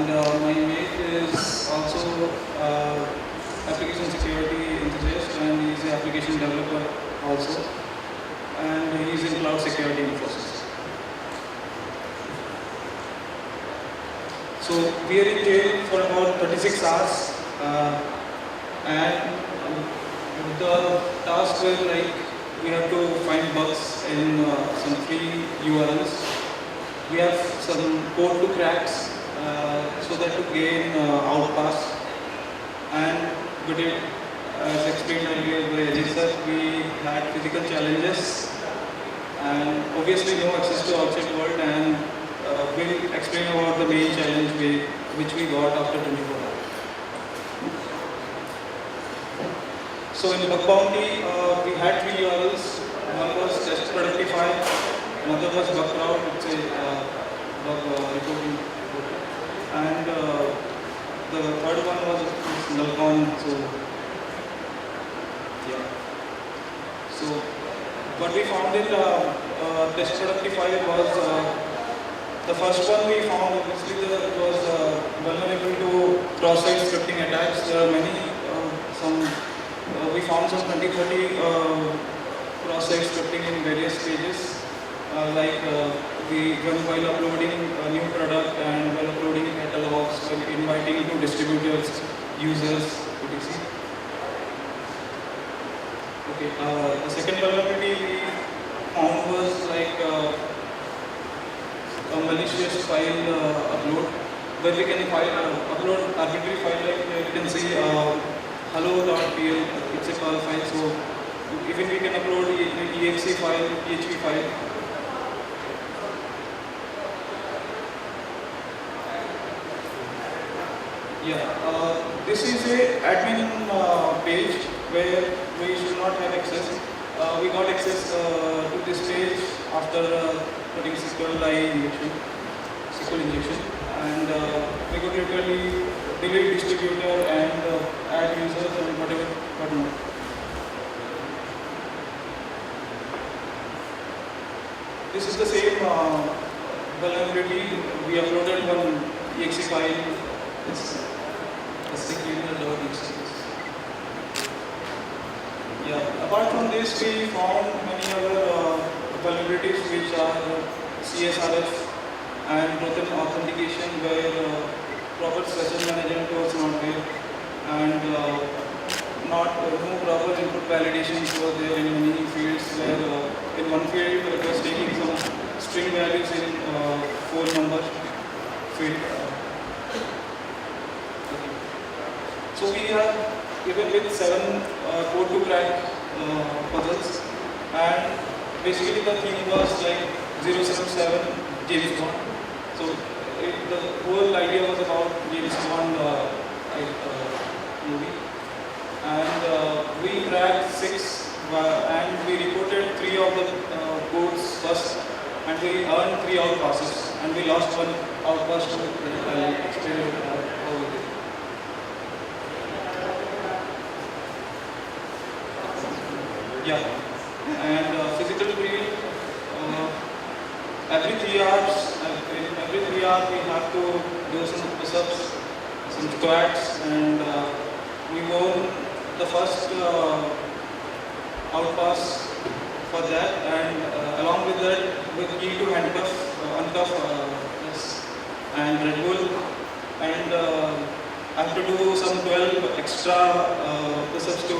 and my mate is also application security enthusiast, and he's an application developer also, and he's in cloud security Infosys. So we are in jail for about 36 hours, and the tasks were like we have to find bugs in some free URLs. We have some code to cracks so that to gain outpass. And but as explained earlier by Ajay sir, we had physical challenges and obviously no access to outside world, and we'll explain about the main challenge which we got after 24 hours. So in Bug Bounty, we had three URLs. One was Test Productify, another was Bug Crowd, it's a bug reporting portal, and the third one was Nullcon. So yeah. So what we found in Test Productify was the first one we found obviously it was vulnerable to cross-site scripting attacks. There are many we found some 20-30 cross-site scripting in various stages, while uploading a new product and while uploading catalogs, while inviting to distributors, users, etc. Okay, the second vulnerability we found was like a malicious file upload, where we can upload arbitrary file, like you can see hello.pl, it's a Perl file, so even we can upload exe file, PHP file. Yeah, this is a admin page where we should not have access. We got access to this page after putting SQL injection, and we could literally delete distributor and add users and whatnot. This is the same vulnerability. We uploaded one exe file. It's cleaner.exe. Yeah. Apart from this, we found many other vulnerabilities which are CSRF and broken authentication, where proper session management was not there, and no proper input validations were there in many fields, where in one field it was taking some string values in phone number field. So we have given with 7 code to crack puzzles, and basically the theme was like 007 James Bond. So the whole idea was about James Bond movie, and we cracked 6 and we reported 3 of the codes first, and we earned 3 outpasses, and we lost 1 outpass to explain how we did. Yeah, and physical drill, every 3 hours, we have to do some push-ups, some squats, and we won the first outpass for that, and along with that, with key to uncuff, yes, and Red Bull, and I have to do some 12 extra push-ups to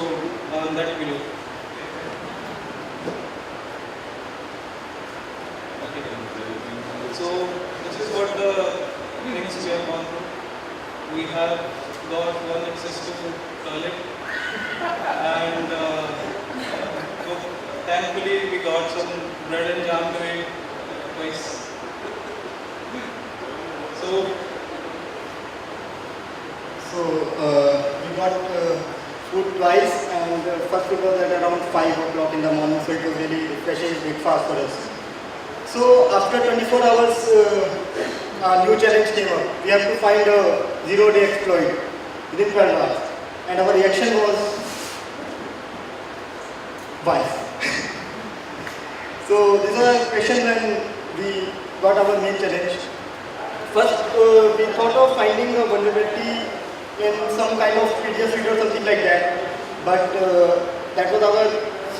earn that video. So this is what the things we have gone through. We have got one access to toilet, and thankfully we got some bread and jam to eat twice. So we got food twice, and first food was at around 5 o'clock in the morning, so it was really refreshing breakfast for us. So after 24 hours, a new challenge came up. We have to find a 0-day exploit within 12 hours. And our reaction was, why? So this was a question when we got our main challenge. first we thought of finding a vulnerability in some kind of PDS feed or something like that, but that was our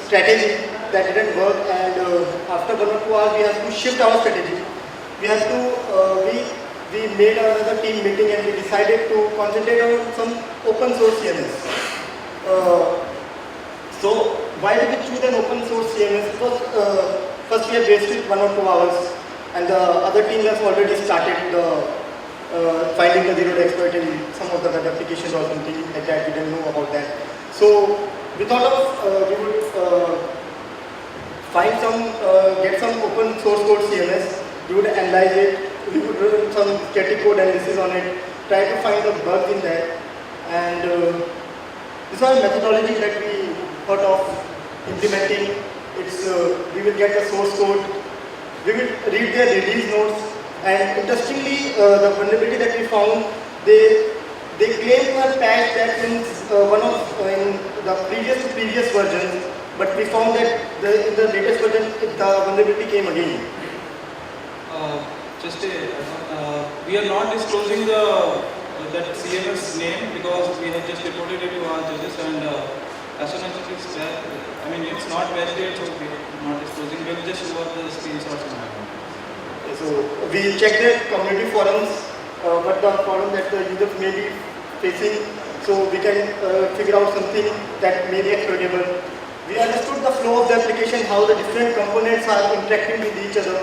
strategy that didn't work, and after 1 or 2 hours we have to shift our strategy. We have to, we made another team meeting and we decided to concentrate on some open source CMS. So why did we choose an open source CMS? Because first we have wasted 1 or 2 hours, and the other team has already started finding the zero-day exploit in some of the web applications or something like that. We didn't know about that. So we thought of we would find some, get some open source code CMS. We would analyze it. We would run some static code analysis on it. Try to find the bugs in that, and this was a methodology that we thought of implementing. It's we will get the source code. We will read their release notes, and interestingly, the vulnerability that we found, they claim to have patched that in one of in the previous versions, but we found that in the latest version the vulnerability came again. We are not disclosing that CMS name because we have just reported it to our judges, and as soon as it is there, I mean it's not validated, so we are not disclosing. We will just show up the screenshots and happen. So we checked the community forums, what the problem that the users may be facing, so we can figure out something that may be exploitable. We understood the flow of the application, how the different components are interacting with each other,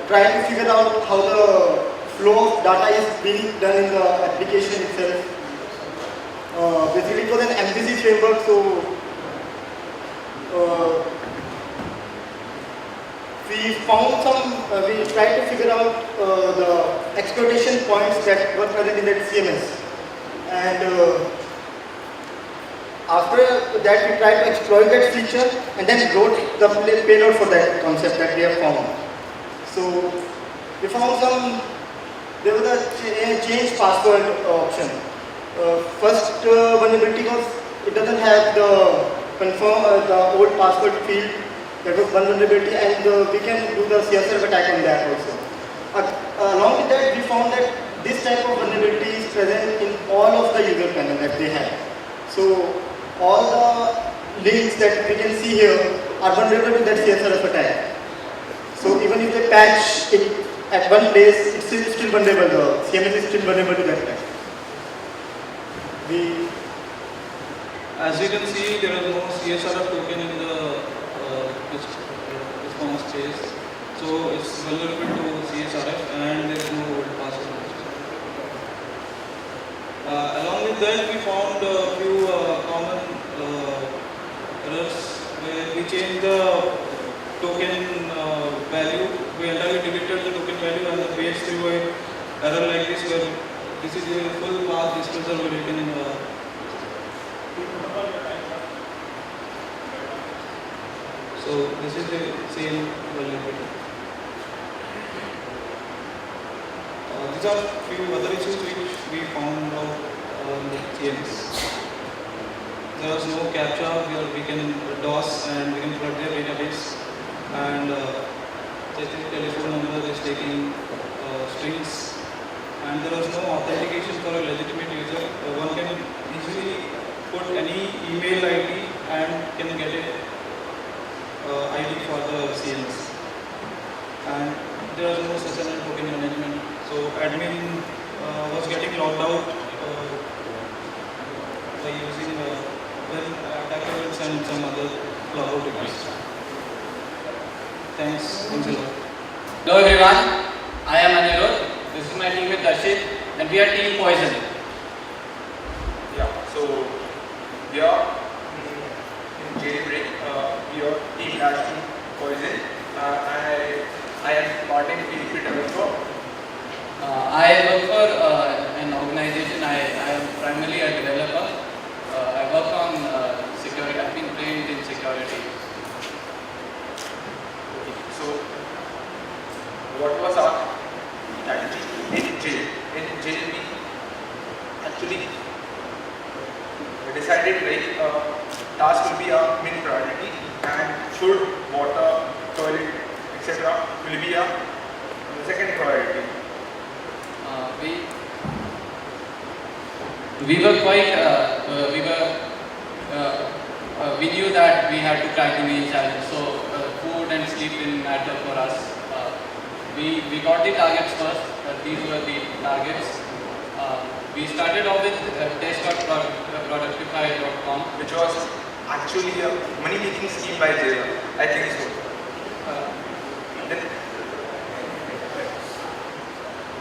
trying to figure out how the flow of data is being done in the application itself. Basically it was an MVC framework, so we found some, we tried to figure out the exploitation points that were present in that CMS, and after that we tried to exploit that feature and then wrote the payload for that concept that we have found. So we found there was a change password option. First vulnerability was it doesn't have the confirm the old password field. That was one vulnerability, and we can do the CSRF attack on that also. Along with that, we found that this type of vulnerability is present in all of the user panel that they have. So all the links that we can see here are vulnerable to that CSRF attack. So even if they patch it at one place, it's still vulnerable. The CMS is still vulnerable to that attack. As you can see, there is no CSRF token in the response chase, so it's vulnerable to CSRF, and there is no old password. Along with that, we found a few common errors where we changed the token value. We entirely deleted the token value, and the page threw an error like this, where this is a full path disclosure written in the. So this is the same vulnerability. These are few other issues which we found out in the CMS. There was no captcha where we can DOS and we can flood their database, and just the telephone number is taking strings, and there was no authentication for a legitimate user. One can easily put any email ID and can get a ID for the CMS, and there was no session and token management. So admin was getting logged out by using attackers and some other logout techniques. Thanks a lot. Hello everyone, I am Anirudh. This is my teammate Darshit, and we are Team Poison. Yeah, so we are in Jailbreak, we are Team National Poison. I am part in PHP developer. I work for an organization. I am primarily a developer. I work on security. I've been trained in security. So, what was our strategy in jail? In jail, we actually decided like task will be a main priority, and food, water, toilet, etc. will be a second priority. we were quite, we knew that we had to crack the main challenge. So food and sleep didn't matter for us. We got the targets first. These were the targets. We started off with test.productify.com, which was actually a money-making scheme by Jira. I think so. Then,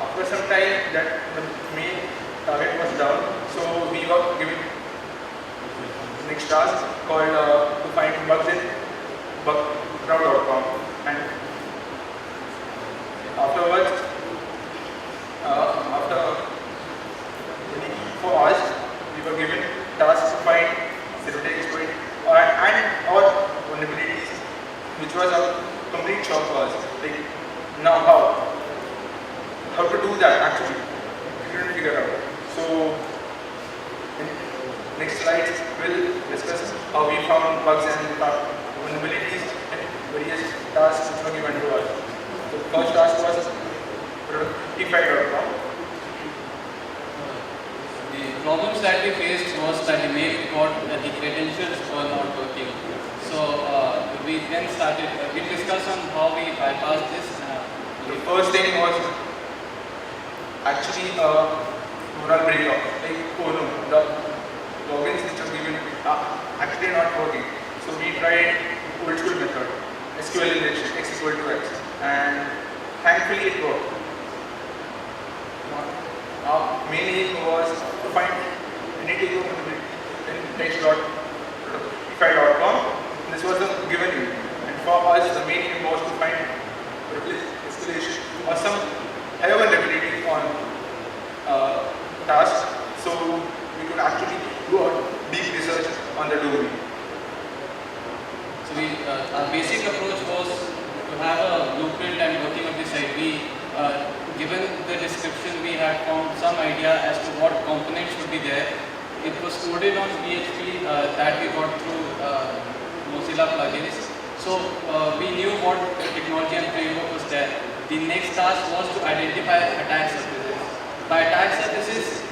after some time, that the main target was down, so we were given next task called to find bugs in bugcrowd.com, and afterwards, after 24 hours, we were given tasks to find zero-day exploit or vulnerabilities, which was a complete shock for us. Like, now how to do that actually? We couldn't figure out. So, in next slides, we'll discuss how we found bugs and vulnerabilities in various tasks which were given to us. The first task was productify.com. The problems that we faced was that the mail got the credentials were not working. So we then started, we discussed on how we bypass this. The first thing was actually moral breakup. Like, oh no, the logins which are given are actually not working. So we tried old school method, SQL injection, x equal to x, and thankfully it worked. Our main aim was to find any type of vulnerability in text.productify.com. This was the given aim, and for us the main aim was to find escalation or some higher vulnerability on tasks, so we could actually do a deep research on the domain. So our basic approach was to have a blueprint and working on the site. Given the description, we had found some idea as to what components should be there. It was coded on PHP that we got through Mozilla plugins. So we knew what technology and framework was there. The next task was to identify attack surfaces. By attack surfaces,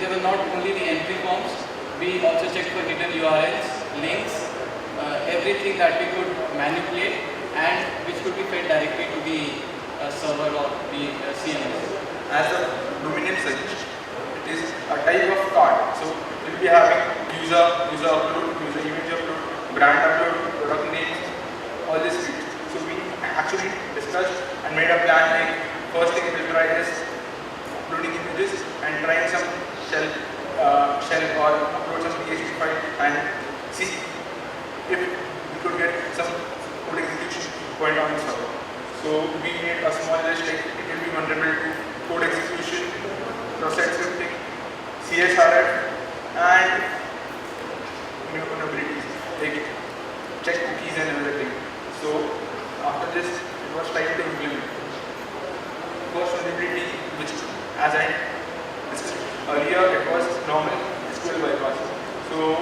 there were not only the entry forms, we also checked for hidden URLs, links, everything that we could manipulate and which could be fed directly to the server or the CMS. As the domain name suggests, it is a type of card. So we will be having user upload, user image upload, brand upload, product names, all this fields. So we actually discussed and made a plan. Like, first thing we will try is uploading images and trying some shell or upload some PHP file and see if we could get some code execution point on the server. So we made a small list, like it will be vulnerable to code execution, process scripting, CSRF, and vulnerabilities, like check cookies and everything. So after this, it was time to implement. First vulnerability, which as I discussed earlier, it was normal SQL bypass. So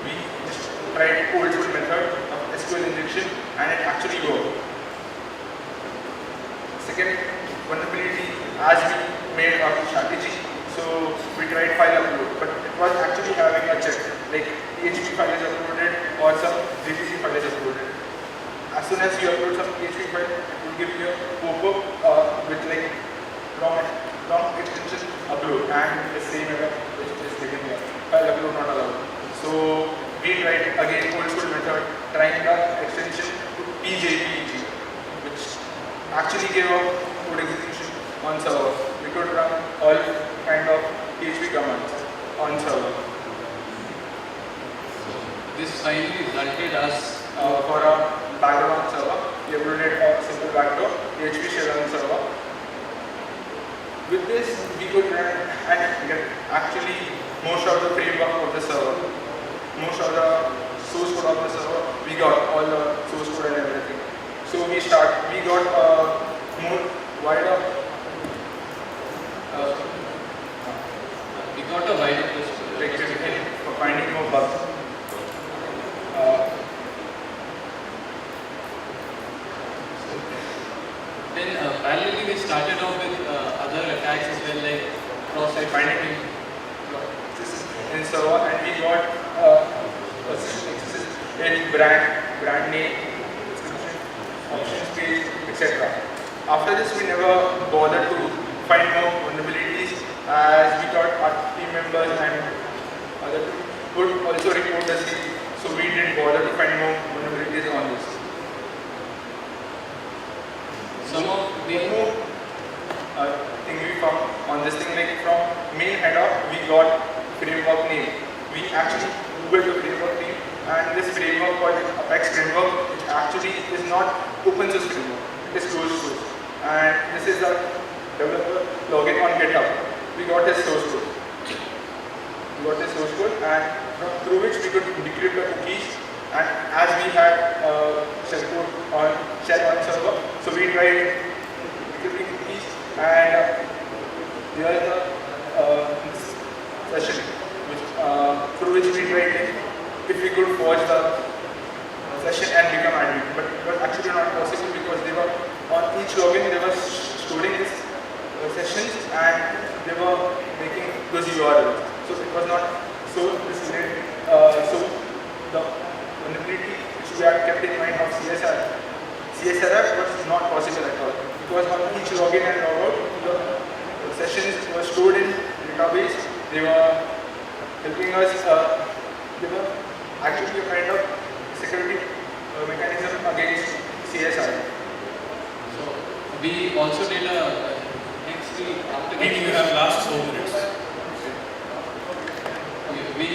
we just tried old school method of SQL injection and it actually worked. Second vulnerability, as we made our strategy, so we tried file upload, but it was actually having a check, like PHP file is uploaded or some JPG file is uploaded. As soon as you upload some PHP file, it will give you a pop-up with like wrong extension upload and the same error which is given here, file upload not allowed. So we tried again old school method, trying the extension to PJPG, which actually gave a code execution on server. We could run all kind of PHP commands on server. This finally resulted us for a backdoor on server. We uploaded a simple backdoor PHP shell on server. With this, we could run and get actually most of the framework of the server, most of the source code of the server. We got all the source code and everything. So we got more wider. we got a wider Like for finding more bugs. Then parallelly we started off with other attacks as well, like cross-site Finding XSS in server, and we got persistent XSS in brand name, description, options page, etc. After this, we never bothered to find more vulnerabilities, as we thought our team members and other people would also report the same. So we didn't bother to find more vulnerabilities on this. Some of the One more thing we found on this thing, like from main header, we got framework name. We actually googled the framework name, and this framework called Apex framework, which actually is not open source framework, it is closed source. And this is the developer login on GitHub. We got his source code. And through which we could decrypt the cookies. And as we had shell on server, so we tried decrypting cookies. And here is the session, through which we tried if we could forge the session and become admin. But it was actually not possible because they were on each login they were storing these sessions and they were making those URLs. So it was not so this so the vulnerability which we had kept in mind of CSRF was not possible at all. Because on each login and logout, the sessions were stored in database. They were helping us. They were actually a kind of security mechanism against CSR. So we also did a next week after Meaning you have last 4 minutes. we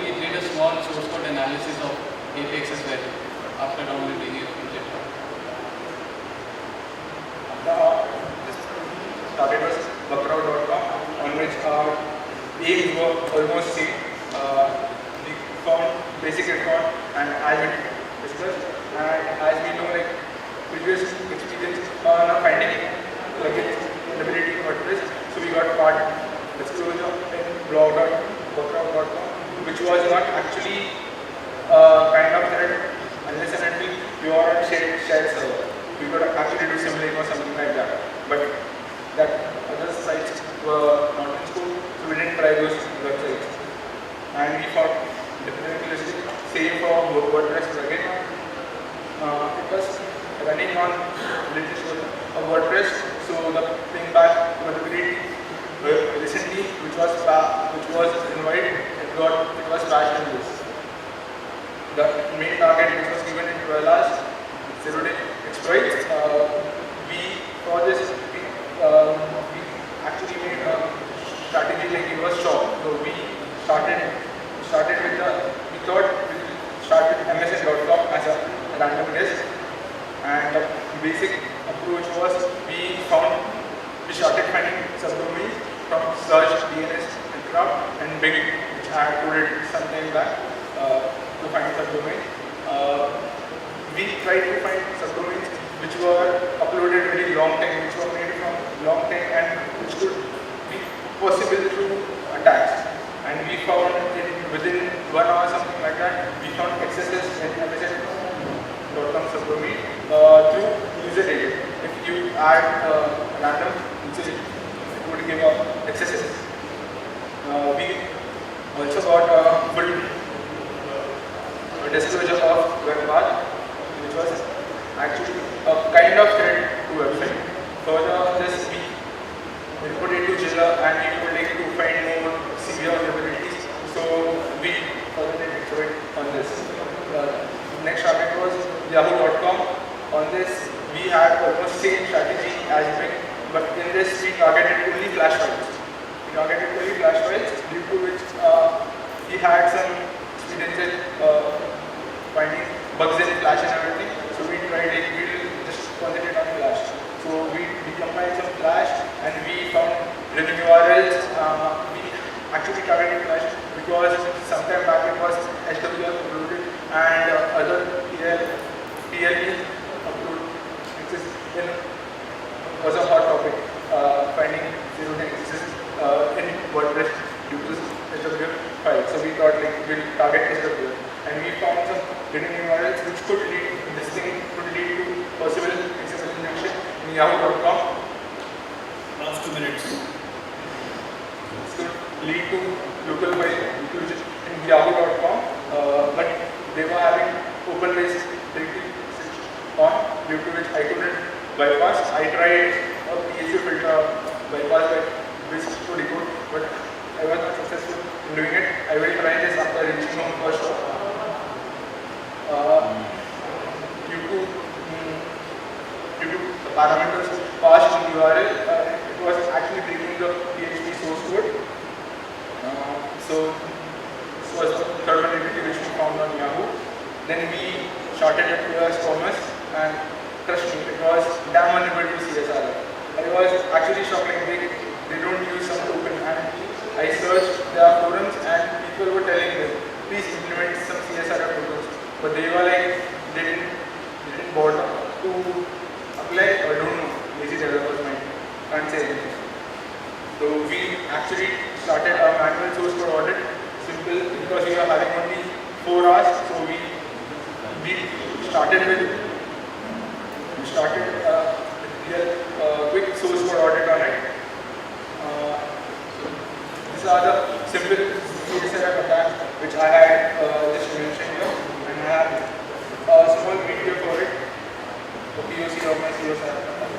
we did a small source code analysis of Apex as well after downloading it from GitHub. This target was buckraw.com, on which our aims were almost same. We found basic record and as we discussed, and as we know, like previous experience on finding vulnerability in WordPress, so we got part disclosure in blog.buckraw.com, which was not actually kind of thread unless and until you are on shared server. We could actually do symboling or something like that. But that other sites were not in scope, so we didn't try those websites. And we found definitely same for WordPress plugin. It was running on latest version of WordPress, so the thing back vulnerability recently, which was invited, it was patched in this. The main target which was given in 12 hours, 0-day exploit. For this, we actually made a strategy like it was short. So we started with we thought we'll start with msn.com as a random guest, and the basic approach was we started finding subdomains from search, DNS, and Bing, which I had coded some time back to find subdomain. We tried to find subdomains which were uploaded very long time, which were made from long time and which could be possible through attacks. And we found within 1 hour, something like that, we found XSS in msn.com subdomain through user data. If you add random user, it would give XSS. We also got a full disclosure of web path, which was actually a kind of threat to website. Further, this we put it to Jilla and we would like to find more severe vulnerabilities. So we further did exploit on this. Next target was yahoo.com. On this, we had almost same strategy as Bing, but in this we targeted only flash files. Due to which he had some experience in finding bugs in Flash and everything. So we tried we'll just concentrate on Flash. So we decompiled some Flash and we found living URLs. We actually targeted Flash because sometime back it was HWF uploaded and other TLE upload was a hot topic. Finding zero-day access in WordPress due to HWF file. So we thought we'll target HWF. And we found some hidden URLs which could lead to possible XSS injection in yahoo.com. Last 2 minutes. So lead to local file inclusion in yahoo.com, but they were having open base directory on, due to which I couldn't bypass. I tried a PHP filter bypass by which to decode, but I was not successful in doing it. I will try this after reaching home for sure. Due to the parameters passed in URL, it was actually breaking the PHP source code. So this was the third vulnerability which we found on Yahoo. Then we shorted it to as Thomas, and trust me, it was damn vulnerable to CSR. I was actually shocked, like they don't use some token, and I searched their forums and people were telling them, please implement some CSR tokens, but they were like, they didn't bother to apply, or don't know, lazy developers might, can't say anything. So we actually started our manual source code audit, simple, because we were having only 4 hours, so we started with quick source code audit on it. These are the simple CSR attacks which I had just mentioned here, and I have a small video for it, the POC of my CSR attack.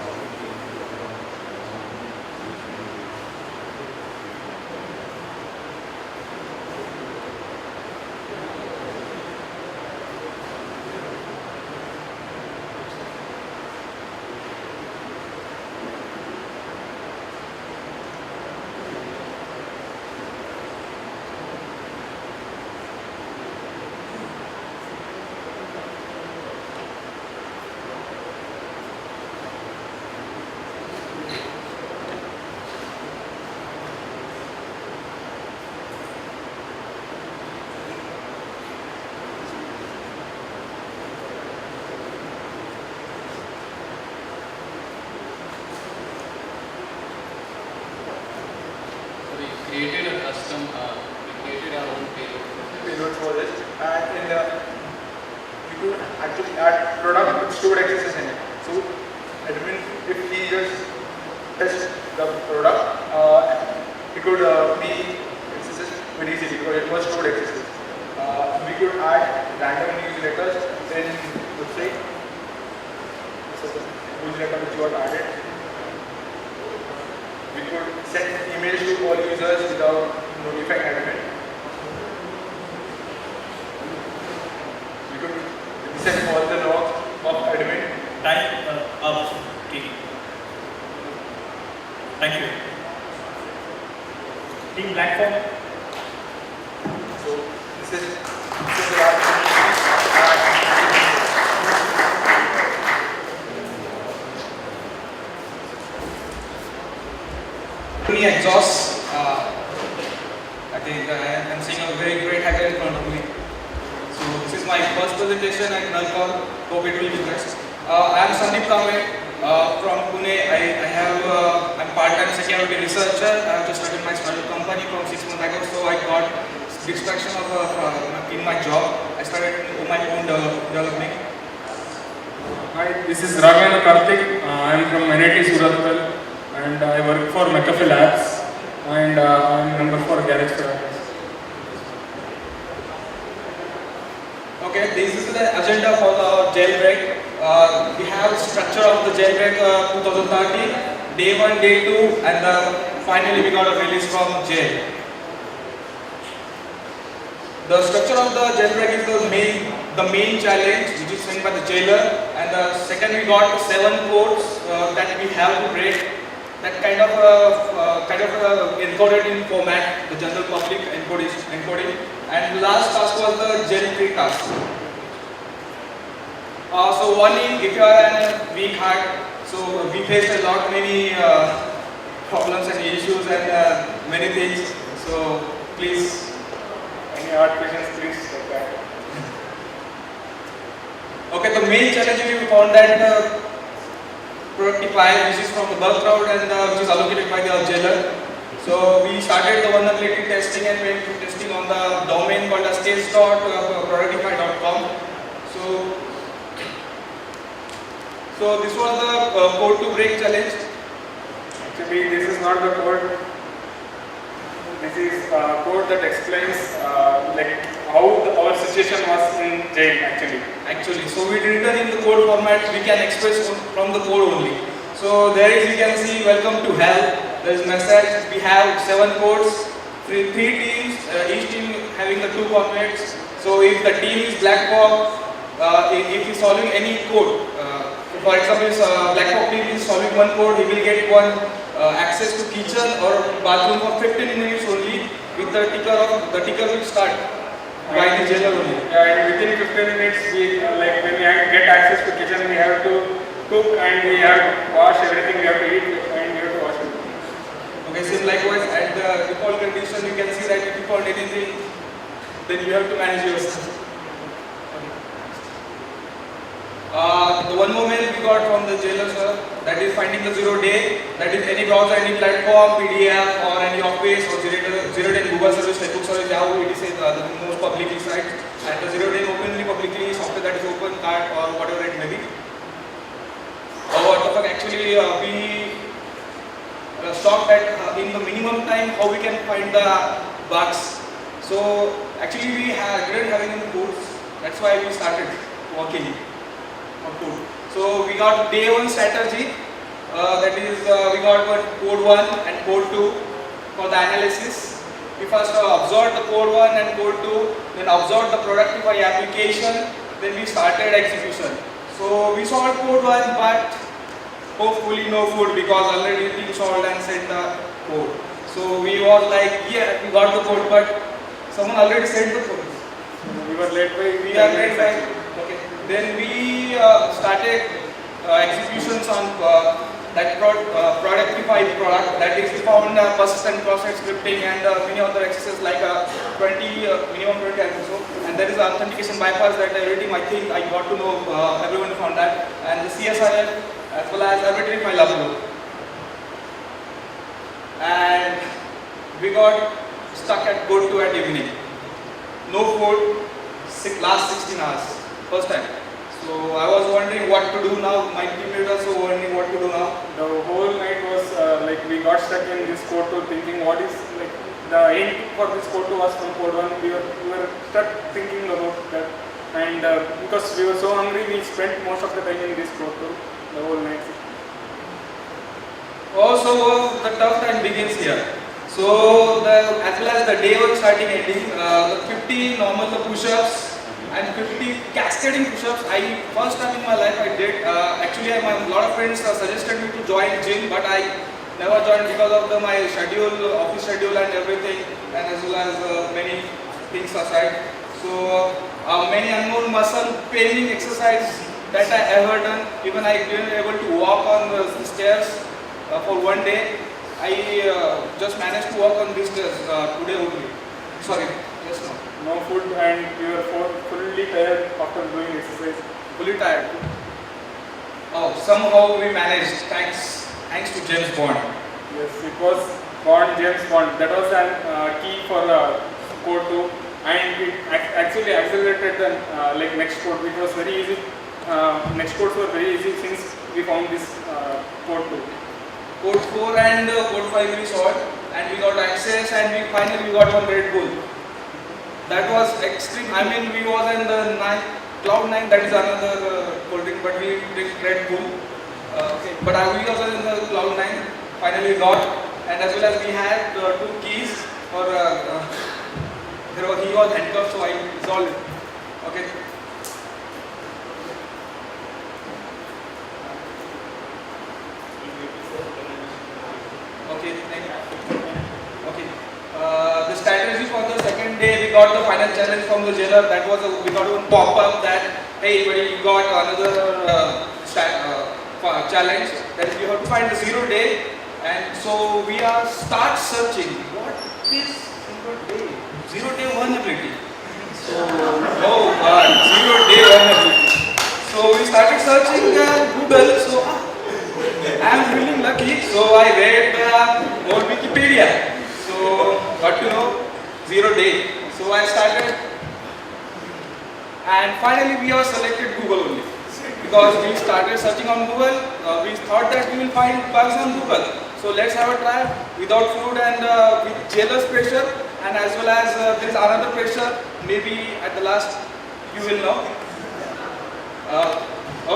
Created a custom, we created our own Payload for this, and in the we could actually add product with stored accesses in it. So admin, if he just test the product, he could be accesses very easily because it was stored accesses. We could add random newsletters in website. This is the newsletter which got added. We could send emails to all users without notifying admin. We could send all the logs of admin. Time up. Okay. Thank you. Team platform. So this is the last Exhaust. I think I'm seeing a very great hacker in front of me. So this is my first presentation at Nalcor. Hope it will be best. I am Sandeep Kame from Pune. I'm part-time security researcher. I have just started my startup company from 6 months ago. So I got distraction in my job. I started my own developing. Hi, this is Raghavendra Karthik. I am from NIT Surathkal and I work for McAfee Labs and I am member for Garage Parameters. Okay, this is the agenda for the jailbreak. We have structure of the jailbreak 2013, day 1, day 2, and finally we got a release from jail. The structure of the jailbreak is the main challenge which is sent by the jailer, and the second we got 7 codes that we have to break. That kind of encoded in format, the general public encoding, and the last task was the jailbreak task. So warning, if you are in weak heart, so we faced many problems and issues and many things. So please. any hard questions, please like that. Okay, the main challenge we found that productive file which is from the bug crowd and which is allocated by the jailer. So we started the vulnerability testing and went to testing on the domain called as case.productify.com. So this was the code to break challenge. Actually, this is not the code. This is code that explains like how our situation was in jail actually. So we written in the code format, we can express from the code only. So there is, you can see, welcome to hell. There is message. We have 7 codes, three teams, each team having the 2 formats. So if the team is Black Hawk, if he's solving any code, for example, if Black Hawk team is solving one code, he will get one access to kitchen or bathroom for 15 minutes only. With the ticker will start by the jailer only. And within 15 minutes, we like when we get access to kitchen, we have to cook and we have to wash everything. We have to eat and we have to wash everything. Okay, same likewise at the default condition, you can see that if you default anything, then you have to manage yourself. The one more mail we got from the jailer, sir, that is finding the 0 day, that is any browser, any platform, PDF or any office or 0 day Google service, Facebook service, Yahoo, etc. The most publicly site, and the 0 day openly publicly software that is open cart or whatever it may be. Actually, we stopped at in the minimum time how we can find the bugs. So actually we didn't have any codes. That's why we started working on code. So we got day 1 strategy. That is we got code 1 and code 2 for the analysis. We first observed the code 1 and code 2, then observed the productify application, then we started execution. So we solved code 1, but hopefully no code because already team solved and sent the code. So we was like, yeah, we got the code, but someone already sent the code. We were late by. Okay. Then we started executions on that Productify product, that is found persistent process scripting and many other exercises like minimum 20 or so. And there is authentication bypass that everything I think I got to know, everyone found that. And the CSRF as well as arbitrary file upload. And we got stuck at code 2 at evening. No code, last 16 hours, first time. So I was wondering what to do now. My teammates also wondering what to do now. The whole night was like we got stuck in this code 2 thinking what is like the aim for this code 2 was from code 1. We were stuck thinking about that, and because we were so hungry, we spent most of the time in this code 2 the whole night. Also, the tough time begins here. So as well as the day 1 starting ending, the 50 normal push-ups and 50 cascading push-ups. First time in my life I did. Actually, a lot of friends suggested me to join gym, but I never joined because of my schedule, office schedule and everything, and as well as many things aside. So many unknown muscle paining exercise that I ever done. Even I didn't able to walk on the stairs for one day. I just managed to walk on these stairs today only. Sorry, yes, no. No food and we were fully tired after doing exercise. Fully tired. Oh, somehow we managed. Thanks to James Bond. Yes, it was James Bond. That was a key for code 2, and it actually accelerated the like next code, which was very easy. Next codes were very easy since we found this code 2. Code 4 and code 5 we solved, and we got access, and we finally got one Red Bull. That was extreme. I mean, we was in the Cloud 9, that is another cold drink, but we did Red Bull. Okay. But we was in the Cloud 9, finally got, and as well as we had 2 keys for, he was handcuffed, so I solved it. Okay. Okay, thank you. Okay. The strategy for the second day, we got the final challenge from the jailer. That was we got a pop-up that, hey, buddy, you got another challenge. That is, you have to find the 0 day. And so we are start searching. What is 0 day? 0 day vulnerability. So, oh God, 0 day vulnerability. So we started searching Google. So I am feeling lucky. So I read old Wikipedia. So got to know 0 day. So I started, and finally we are selected Google only, because we started searching on Google. We thought that we will find bugs on Google. So let's have a try without food and with jailer's pressure, and as well as there is another pressure. Maybe at the last you will know.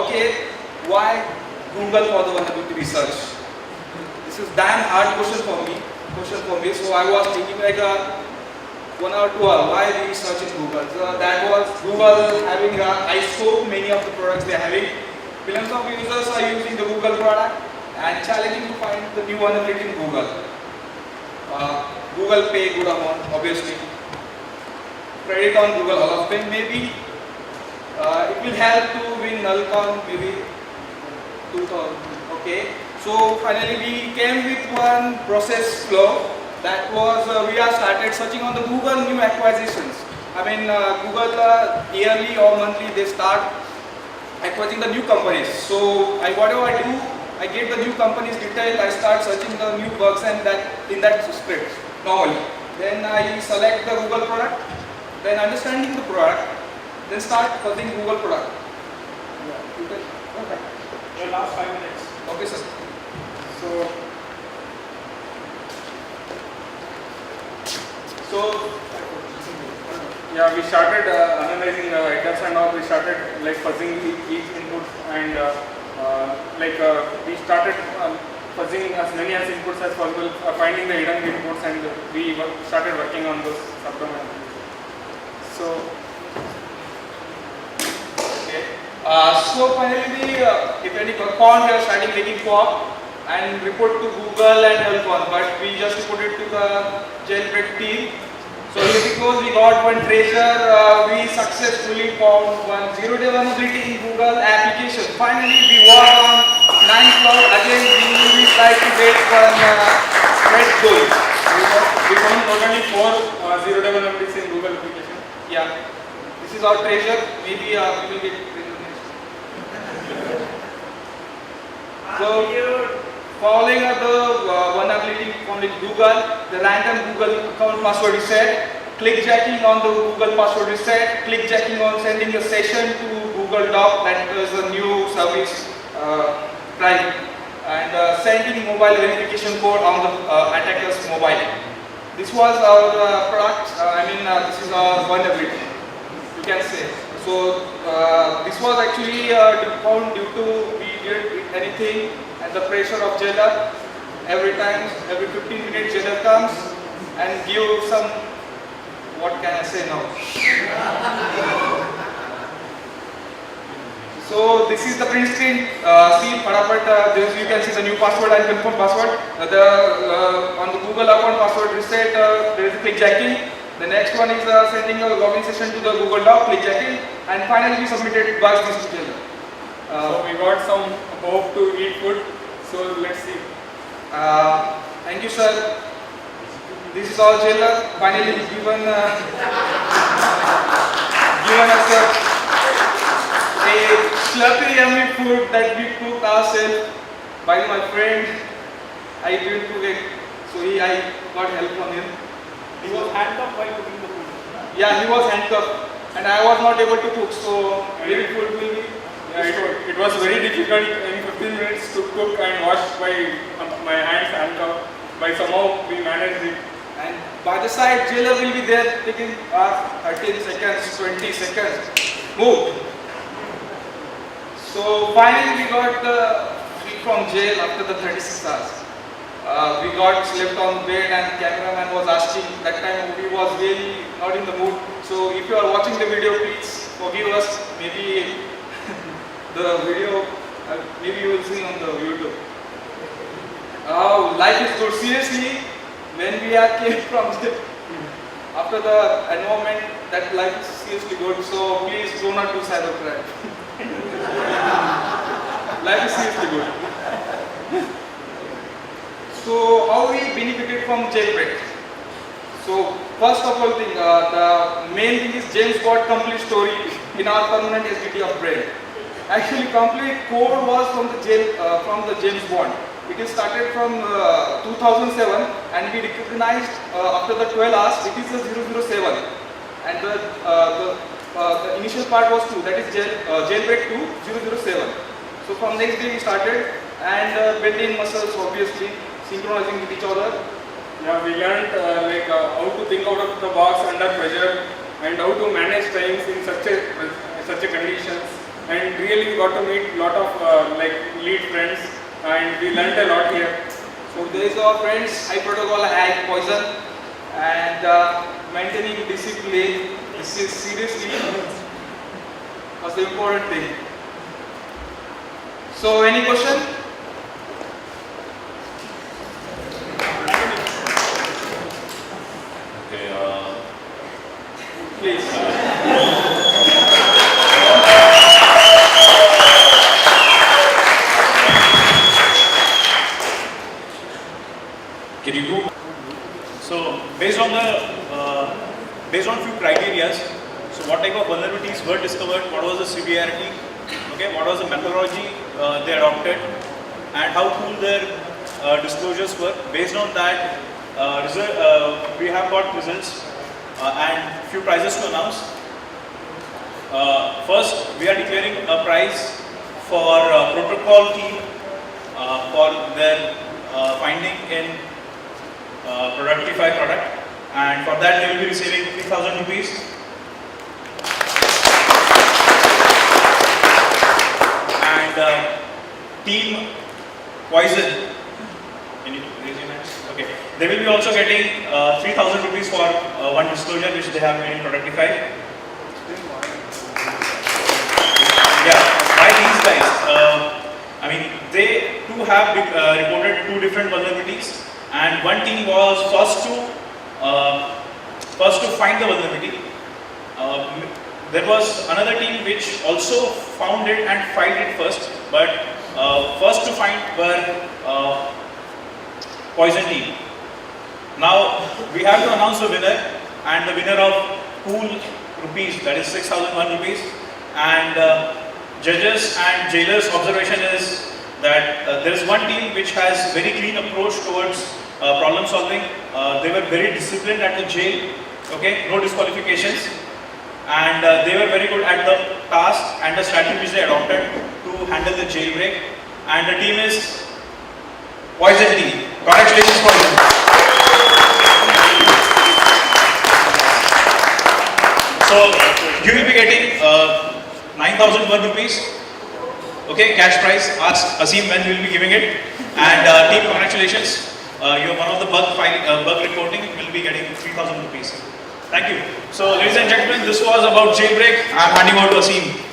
Okay, why Google for the vulnerability research? This is damn hard question for me. So I was thinking like 1 or 2 hours. Why we search in Google? So that was Google having I scope many of the products they are having. Millions of users are using the Google product and challenging to find the new vulnerability in Google. Google pay good amount, obviously. Credit on Google Hall of Fame, maybe. It will help to win Nullcon, maybe 2000. Okay. So finally we came with one process flow. That was we have started searching on the Google new acquisitions. I mean Google yearly or monthly they start acquiring the new companies. So whatever I do, I get the new companies detail. I start searching the new bugs and that in that script normally. Then I select the Google product. Then understanding the product. Then start fuzzing Google product. Yeah. Okay. Your last 5 minutes. Okay, sir. So yeah, we started analyzing items and all. We started like fuzzing each input and we started fuzzing as many as inputs as possible, finding the hidden inputs, and we started working on those subdomains. So. So finally, if any con, we are starting making POP and report to Google and Nullcon, but we just report it to the jailbreak team. So because we got one treasure, we successfully found one zero-day vulnerability in Google application. Finally, we work on 9 cloud. Again, we try to get one red goal. We found totally 4 zero-day vulnerabilities in Google application. Yeah, this is our treasure. Maybe we will get treasure next. So, following up the vulnerability found in Google, the random Google account password reset, clickjacking on the Google password reset, clickjacking on sending a session to Google Doc, that is a new service type, and sending mobile verification code on the attacker's mobile. This was our product, this is our vulnerability, you can say. So this was actually found due to we did anything and the pressure of jailer. Every 15 minutes jailer comes and give some, what can I say now? So this is the print screen. See, you can see the new password and confirm password. On the Google account password reset, there is clickjacking. The next one is sending a login session to the Google Doc, clickjacking, and finally we submitted bugs this to jailer. So we got some hope to eat food. So let's see. Thank you, sir. This is all jailer. Finally given us a slurpy yummy food that we cooked ourselves by my friend. I didn't cook it, so I got help from him. He was handcuffed while cooking the food. Yeah, he was handcuffed, and I was not able to cook, so maybe food will be. It was very difficult in 15 minutes to cook and wash by my hands handcuffed, but somehow we managed it. And by the side, jailer will be there taking 13 seconds, 20 seconds. Move. So finally, we got free from jail after the 36 hours. We got slept on bed, and cameraman was asking. That time we was really not in the mood. So if you are watching the video, please forgive us. Maybe the video, maybe you will see on the YouTube. Life is good. Seriously, when we are came from after the environment, that life is seriously good. So please do not do cybercrime. Life is seriously good. So how we benefited from jailbreak? So first of all thing, the main thing is James Bond complete story in our permanent SDT of brain. Actually, complete code was from the James Bond. It is started from 2007, and we recognized after the 12 hours it is a 007, and the initial part was 2, that is jailbreak 2 007. So from next day we started, and built in muscles obviously. synchronizing with each other. Yeah, we learned how to think out of the box under pressure and how to manage times in such a conditions. And really, we got to meet a lot of lead friends, and we learned a lot here. So there is our friends, high protocol, high poison, and maintaining discipline. This is seriously was the important thing. So any question? Okay, Please. can you go? So based on few criteria, so what type of vulnerabilities were discovered, what was the severity, okay, what was the methodology they adopted, and how cool their disclosures were. Based on that, we have got results and few prizes to announce. First, we are declaring a prize for protocol team for their finding in Productify product, and for that they will be receiving 3,000 rupees. And team Poison, can you raise your hands? Okay, they will be also getting 3,000 rupees for one disclosure which they have made in Productify. Yeah, by these guys, I mean, they too have reported two different vulnerabilities, and one team was first to find the vulnerability. There was another team which also found it and filed it first, but first to find were Poison team. Now we have to announce the winner, and the winner of pool rupees, that is 6,001 rupees, and judges and jailers' observation is that there is one team which has very clean approach towards problem solving. They were very disciplined at the jail, okay, no disqualifications, and they were very good at the task and the strategy which they adopted to handle the jailbreak. And the team is Poison team. Congratulations, Poison. So you will be getting 9,001 rupees. Okay, cash prize. Ask Asim when we will be giving it. And team, congratulations. You are one of the bug reporting. Will be getting 3,000 rupees. Thank you. So, ladies and gentlemen, this was about jailbreak. I am handing over to Asim.